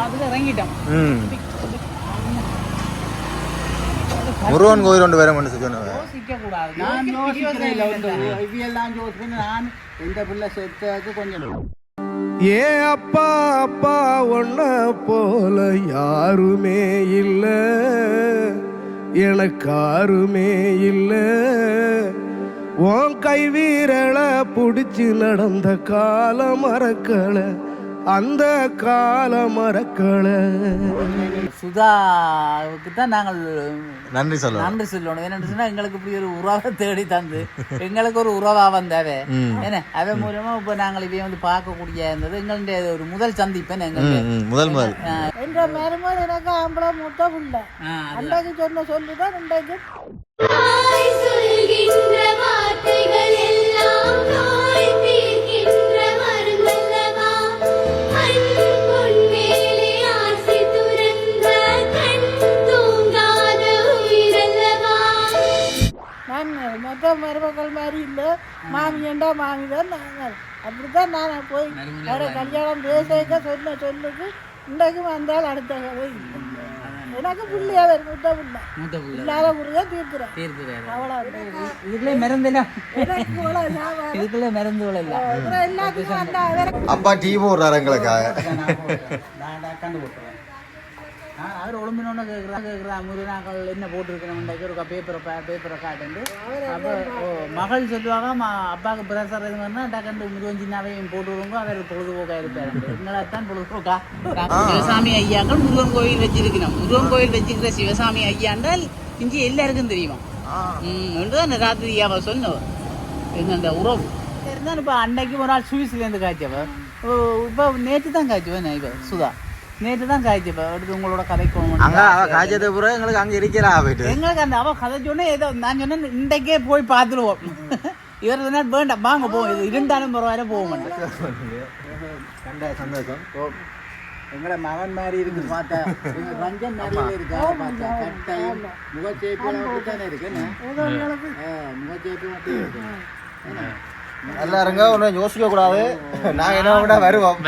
அதுக்கு இறங்கிட்டோம். முருகன் கோயில் ஒன்று வேற சொன்னேன். யோசிக்க கூடாது. நான் இவையெல்லாம் யோசிக்கணும். நான் எந்த பிள்ளை செத்துக்கு கொஞ்சம் ஏ அப்பா அப்பா ஒன்ன போல யாருமே இல்ல, எனக்கு யாருமே இல்ல. உன் கை வீரலை புடிச்சு நடந்த கால மறக்கல, அந்த கால மறக்கல. சுதாவுக்கு தான் நாங்கள் நன்றி சொல்லணும். என்னன்னு சொன்னா எங்களுக்கு இப்படி ஒரு உறவை தேடி தந்து எங்களுக்கு ஒரு உறவா வந்தாவே என்ன அதன் மூலமா இப்ப நாங்கள் இவைய வந்து பார்க்கக்கூடிய இருந்தது எங்களுடைய ஒரு முதல் சந்திப்பேன். முதல் என்ற மருமகள் எனக்கு ஆம்பளை மூத்த புள்ள அன்றைக்கு சொன்ன சொல்லிதான் இன்றைக்கு மற்ற மருமக்கள் மாதிரி இல்லை. மாமியண்டா மாமிதான் நாங்கள் அப்படித்தான் நான் போய் வேற கல்யாணம் பேச சொன்ன சொல்லுக்கு இன்றைக்கும் வந்தால் அடுத்த கதை எனக்கு பிள்ளையா மூத்த பிள்ளை இல்லாத முறையா தீர்த்துறேன். அவ்வளோ இதுக்குள்ளே மருந்துலாம் இதுக்குள்ளே மருந்துகள் எல்லாம் எல்லாத்துக்கும் வந்தா அப்பா டீ போடுறாரு எங்களுக்காக. அவர் ஒழும்பினோன்னு கேட்குறான் முருகனாக்கள் என்ன போட்டிருக்கணும்ன்றைக்கு ஒரு பேப்பரை காட்டுண்டு. அப்போ மகள் சொல்லுவாங்க அப்பாவுக்கு பிரசர் இது மாதிரினா டக்கண்டு முருகன் சின்னாவையும் போட்டு விடுங்க, அவர் பொழுதுபோக்காக இருப்பார். எங்களைத்தான் பொழுதுபோக்கா சிவசாமி ஐயாக்கள் முருகன் கோயில் வச்சிருக்கணும். முருகன் கோயில் வச்சிருக்கிற சிவசாமி ஐயாண்டால் இஞ்சி எல்லாருக்கும் தெரியுமா தான் ராத்திரி அவள் சொன்னவ எங்க அந்த உறவு இருந்தால். இப்போ அன்னைக்கு ஒரு நாள் சுவிஸ்லேருந்து காய்ச்சவ, இப்போ நேற்று தான் காய்ச்சுவேன். இப்போ சுதா நேற்று தான் காய்ச்சப்ப அடுத்து உங்களோட கதைக்கு காய்ச்சது பூரா எங்களுக்கு அங்கே இருக்கிறா போயிட்டு எங்களுக்கு அந்த அவள் கதை சொன்னேன். ஏதோ நான் சொன்னேன் இன்றைக்கே போய் பார்த்துருவோம். இவர் சொன்னா வேண்டாம் வாங்க போவோம், இது இருந்தாலும் பரவாயில்ல போக மாட்டேன். சந்தோஷம். எங்களோட மகன் மாதிரி இருக்கு பார்த்தா, ரஞ்சன் நிறைய இருக்கா பார்த்தா, கட்டாயம் முகச்சேப்பு தானே இருக்கு. முகச்சேப்பு மட்டும் இருக்கு. எல்லாருங்க ஒன்றும் யோசிக்க கூடாது. நாங்கள் என்ன வருவோம்.